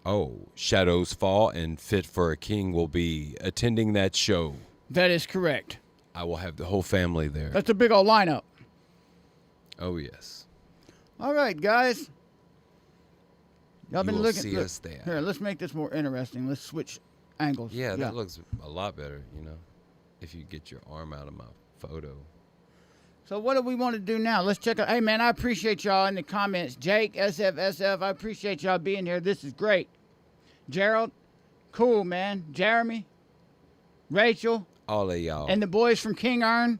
Oh, Shadows Fall and Fit for a King will be attending that show. That is correct. I will have the whole family there. That's a big old lineup. Oh, yes. All right, guys. Y'all been will looking. see us there. Here, let's make this more interesting. Let's switch angles. Yeah, that looks a lot better, if you get your arm out of my photo. So what do we want to do now? Let's check out. Hey, man, I appreciate y'all in the comments. Jake, SFSF, I appreciate y'all being here. This is great. Gerald, cool, man. Jeremy, Rachel. All of y'all. And the boys from King ERN.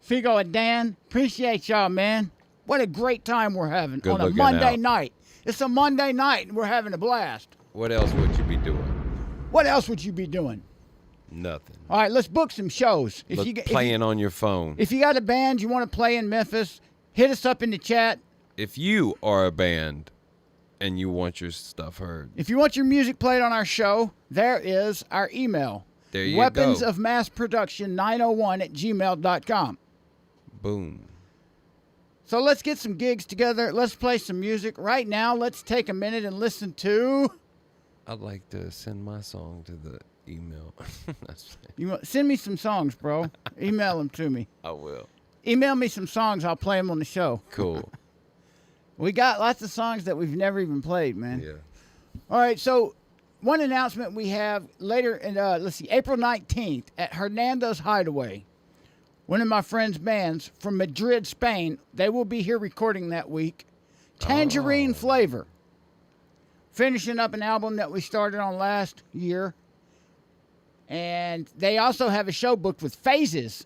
Figo and Dan, appreciate y'all, man. What a great time we're having on a Monday night. It's a Monday night, and we're having a blast. What else would you be doing? What else would you be doing? Nothing. All right, let's book some shows. Playing on your phone. If you got a band you want to play in Memphis, hit us up in the chat. If you are a band and you want your stuff heard. If you want your music played on our show, there is our email. There you Weapons go. of Mass Production 901@gmail.com. Boom. So let's get some gigs together. Let's play some music. Right now, let's take a minute and listen to... I'd like to send my song to the email. Send me some songs, bro. Email them to me. I will. Email me some songs. I'll play them on the show. Cool. We got lots of songs that we've never even played, man. Yeah. All right, so one announcement we have later in, April 19th at Hernando's Hideaway. One of my friend's bands from Madrid, Spain. They will be here recording that week. Tangerine Flavor. Finishing up an album that we started on last year. And they also have a show booked with Phases,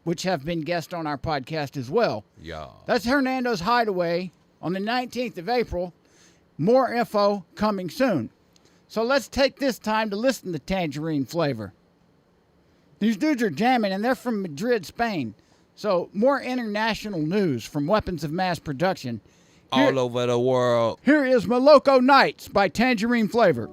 which have been guests on our podcast as well. Yeah. That's Hernando's Hideaway on the 19th of April. More info coming soon. So let's take this time to listen to Tangerine Flavor. These dudes are jamming, and they're from Madrid, Spain. So more international news from Weapons of Mass Production. All over the world. Here is Moloko Nights by Tangerine Flavor.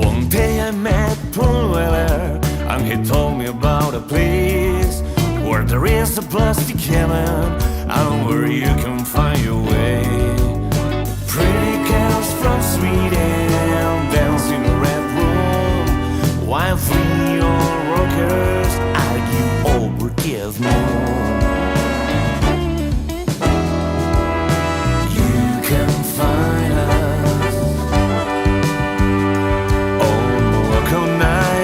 One day I met Prevail, and he told me about a place where there is a plastic heaven and where you can find your way. Pretty girls from Sweden dance in a red room, while free on rockers argue over give more. You can find us on local nights.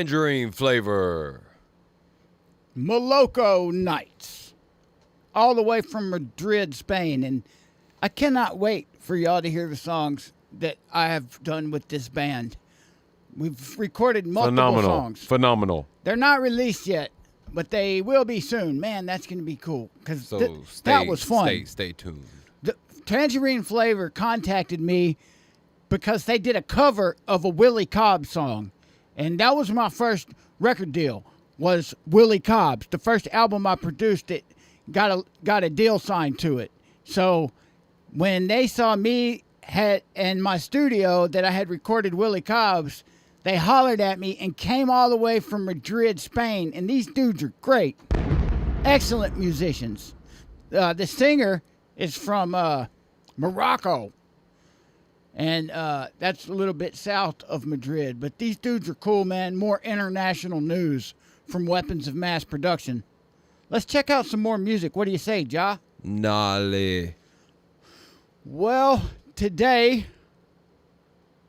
Tangerine flavor. Moloko Nights, all the way from Madrid, Spain. And I cannot wait for y'all to hear the songs that I have done with this band. We've recorded multiple songs. Phenomenal. They're not released yet, but they will be soon. Man, that's going to be cool because So that was fun. Stay tuned. The Tangerine Flavor contacted me because they did a cover of a Willie Cobb song, and that was my first record deal. Was Willie Cobb's the first album I produced? It got a deal signed to it. So when they saw me in my studio that I had recorded Willie Cobb's, they hollered at me and came all the way from Madrid, Spain. And these dudes are great, excellent musicians. The singer is from Morocco, and that's a little bit south of Madrid. But these dudes are cool, man. More international news from Weapons of Mass Production. Let's check out some more music. What do you say, Ja? Gnarly. Well, today,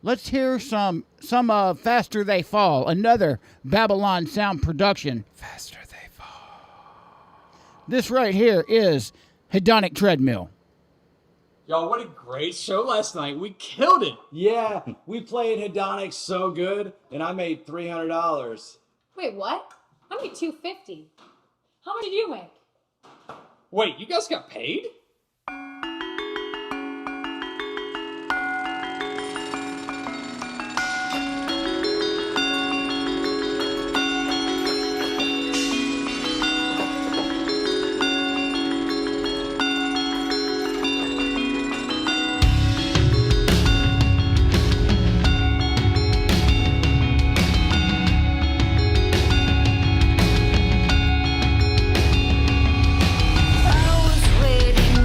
let's hear some Faster They Fall, another Babbylon sound production. Faster they fall. This right here is Hedonic Treadmill. Y'all, what a great show last night. We killed it. Yeah, we played Hedonic so good, and I made $300. Wait, what? I made $250. How much did you make? Wait, you guys got paid? I was waiting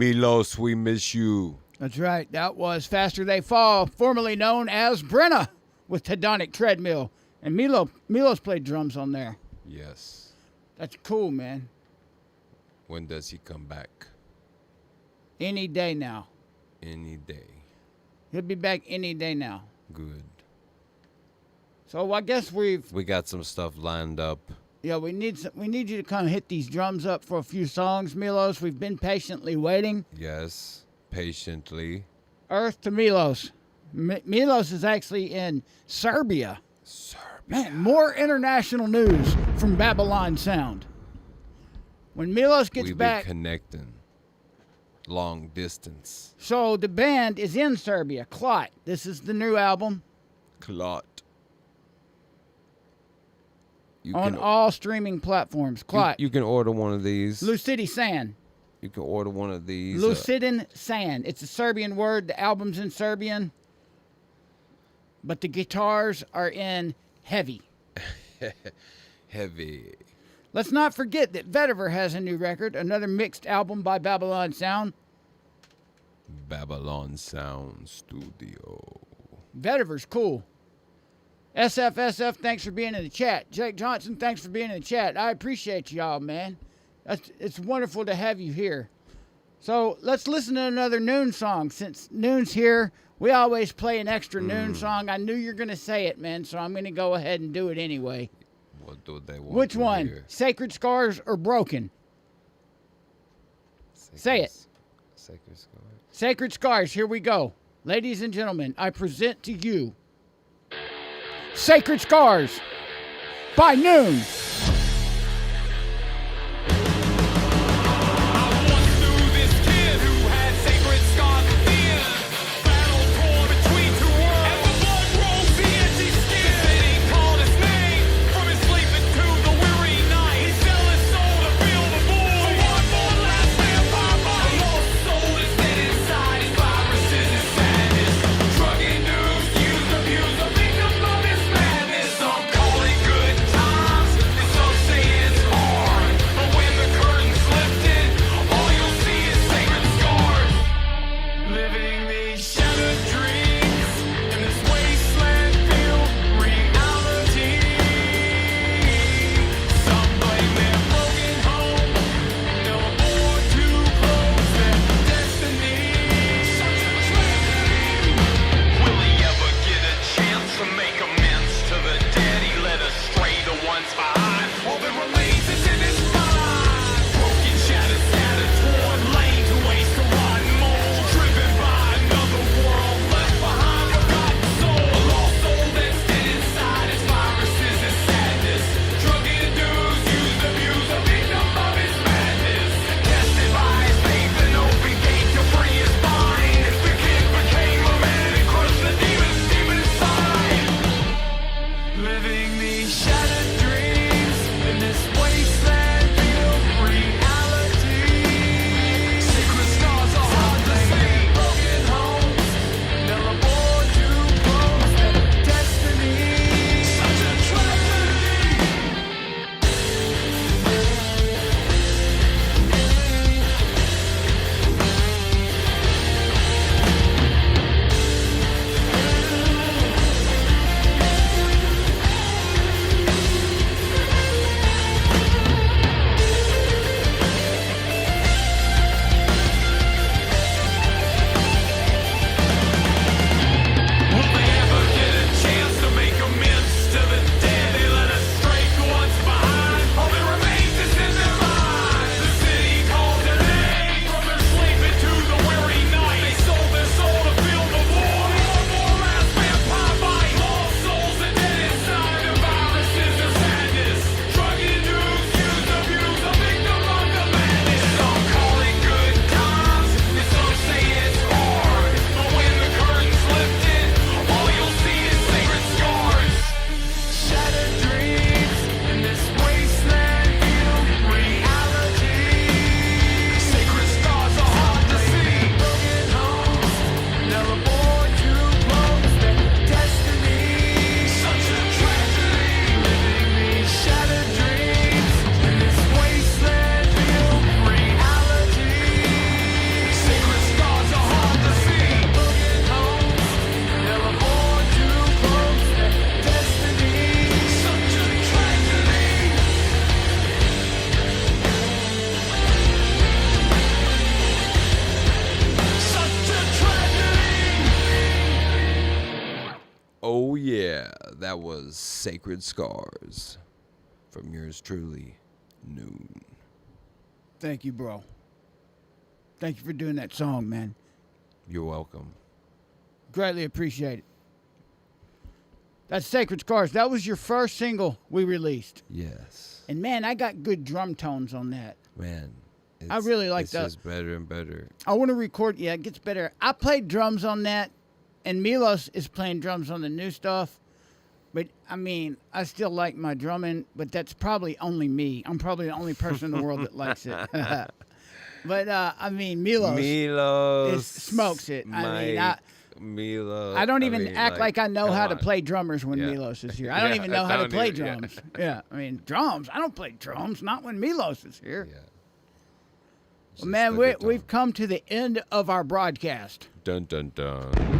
Milos, we miss you. That's right. That was Faster They Fall, formerly known as Brenna, with Tonic Treadmill. And Milos played drums on there. Yes. That's cool, man. When does he come back? Any day now. Any day. He'll be back any day now. Good. So I guess we got some stuff lined up. Yeah, we need you to come hit these drums up for a few songs, Milos. We've been patiently waiting. Yes, patiently. Earth to Milos. Milos is actually in Serbia. Man, more international news from Babylon Sound. When Milos gets We back, be connecting. Long distance. so the band is in Serbia. Clot. This is the new album Clot. You on all streaming platforms. Clot. You can order one of these. Lucidi San. You can order one of these. Lucidin San. It's a Serbian word. The album's in Serbian. But the guitars are in heavy. Heavy. Let's not forget that Vetiver has a new record, another mixed album by Babylon Sound. Babylon Sound Studio. Vetiver's cool. SFSF, thanks for being in the chat. Jake Johnson, thanks for being in the chat. I appreciate y'all, man. It's wonderful to have you here. So let's listen to another Noon song. Since Noon's here, we always play an extra Noon song. I knew you were going to say it, man, so I'm going to go ahead and do it anyway. What do they want? Which to one? hear? Sacred Scars or Broken? Say it. Sacred Scars. Sacred Scars, here we go. Ladies and gentlemen, I present to you Sacred Scars by Noon. That was Sacred Scars from yours truly, Noon. Thank you, bro. Thank you for doing that song, man. You're welcome. Greatly appreciate it. That's Sacred Scars. That was your first single we released. Yes. And man, I got good drum tones on that. Man. I really like that. It's just better and better. I want to record. Yeah, it gets better. I played drums on that, and Milos is playing drums on the new stuff. But, I mean, I still like my drumming, but that's probably only me. I'm probably the only person in the world that likes it. But, I mean, Milos smokes it. I don't even act like I know how to play drummers when Milos is here. I don't even know how to play drums. Yeah, I mean, drums. I don't play drums, not when Milos is here. Yeah. Well, man, we've come to the end of our broadcast. Dun, dun, dun.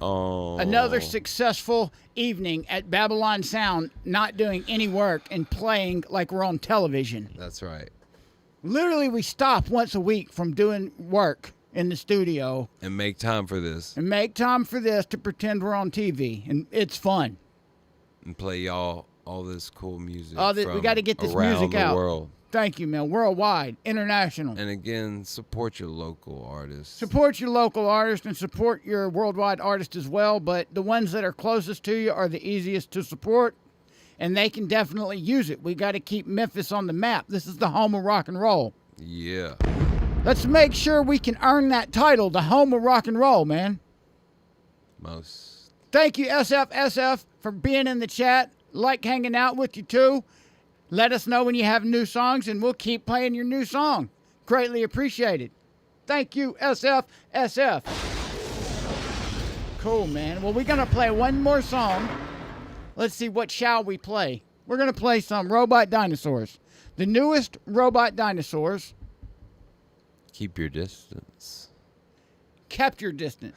Oh. Another successful evening at Babbylon Sound, not doing any work and playing like we're on television. That's right. Literally, we stop once a week from doing work in the studio. And make time for this. And make time for this to pretend we're on TV. And it's fun. And play y'all all this cool music. We got to get this around music the out. World. Thank you, man. Worldwide, international. And again, support your local artists. Support your local artists and support your worldwide artists as well. But the ones that are closest to you are the easiest to support. And they can definitely use it. We got to keep Memphis on the map. This is the home of rock and roll. Yeah. Let's make sure we can earn that title, the home of rock and roll, man. Most. Thank you, SFSF, for being in the chat. Like hanging out with you, too. Let us know when you have new songs, and we'll keep playing your new song. Greatly appreciated. Thank you, SFSF. Cool, man. Well, we're going to play one more song. Let's see, what shall we play? We're going to play some Robot Dinosaurs. The newest Robot Dinosaurs. Keep your distance. Kept your distance.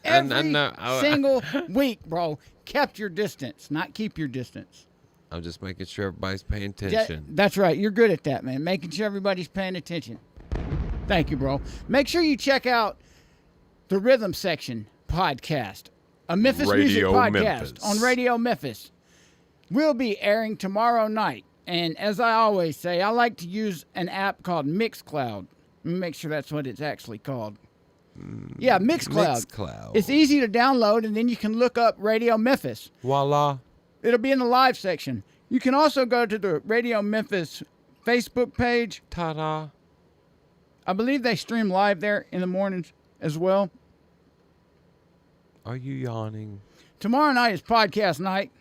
Every single week, bro. Kept your distance, not keep your distance. I'm just making sure everybody's paying attention. That's right. You're good at that, man. Making sure everybody's paying attention. Thank you, bro. Make sure you check out the Rhythm Section podcast, a Memphis music podcast on Radio Memphis. We'll be airing tomorrow night. And as I always say, I like to use an app called Mixcloud. Let me make sure that's what it's actually called. Yeah, Mixcloud. It's easy to download, and then you can look up Radio Memphis. Voila. It'll be in the live section. You can also go to the Radio Memphis Facebook page. Ta-da. I believe they stream live there in the mornings as well. Are you yawning? Tomorrow night is podcast night.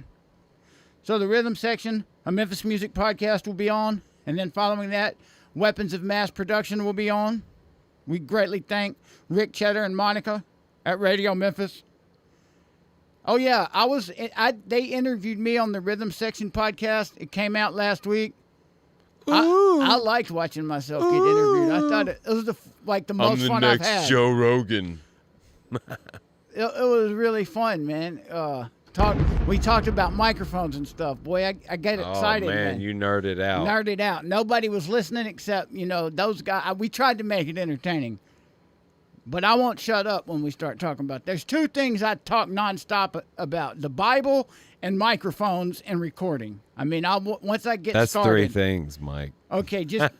So the Rhythm Section, a Memphis music podcast, will be on. And then following that, Weapons of Mass Production will be on. We greatly thank Rick Cheddar and Monica at Radio Memphis. Oh, yeah, they interviewed me on the Rhythm Section podcast. It came out last week. I liked watching myself get interviewed. I thought it was the most fun I've had. I'm the next Joe Rogan. It was really fun, man. We talked about microphones and stuff. Boy, I get excited. Oh, man, you nerded out. Nerded out. Nobody was listening except, those guys. We tried to make it entertaining. But I won't shut up when we start talking about. There's two things I talk nonstop about: the Bible and microphones and recording. I mean, once I get started. That's three things, Mike. Okay, just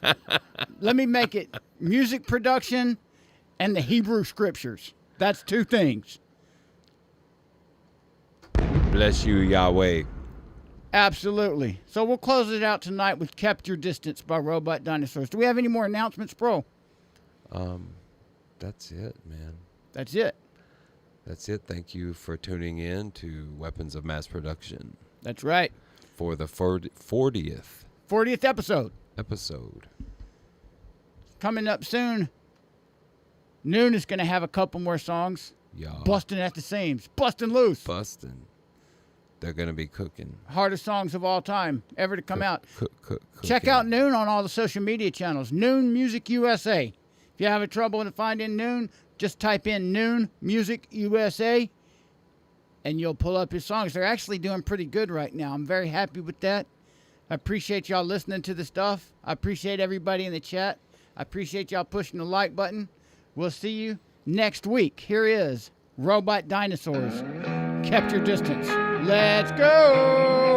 let me make it music production and the Hebrew scriptures. That's two things. Bless you, Yahweh. Absolutely. So we'll close it out tonight with Kept Your Distance by Robot Dinosaurs. Do we have any more announcements, bro? That's it, man. That's it. That's it. Thank you for tuning in to Weapons of Mass Production. That's right. For the 40th episode. Coming up soon. Noon is going to have a couple more songs. Yeah. Busting at the seams. Busting loose. Busting. They're going to be cooking. Hardest songs of all time ever to come out. Check Cooking. out Noon on all the social media channels. Noon Music USA. If you're having trouble finding Noon, just type in Noon Music USA and you'll pull up his songs. They're actually doing pretty good right now. I'm very happy with that. I appreciate y'all listening to the stuff. I appreciate everybody in the chat. I appreciate y'all pushing the like button. We'll see you next week. Here is Robot Dinosaurs. Kept Your Distance. Let's go.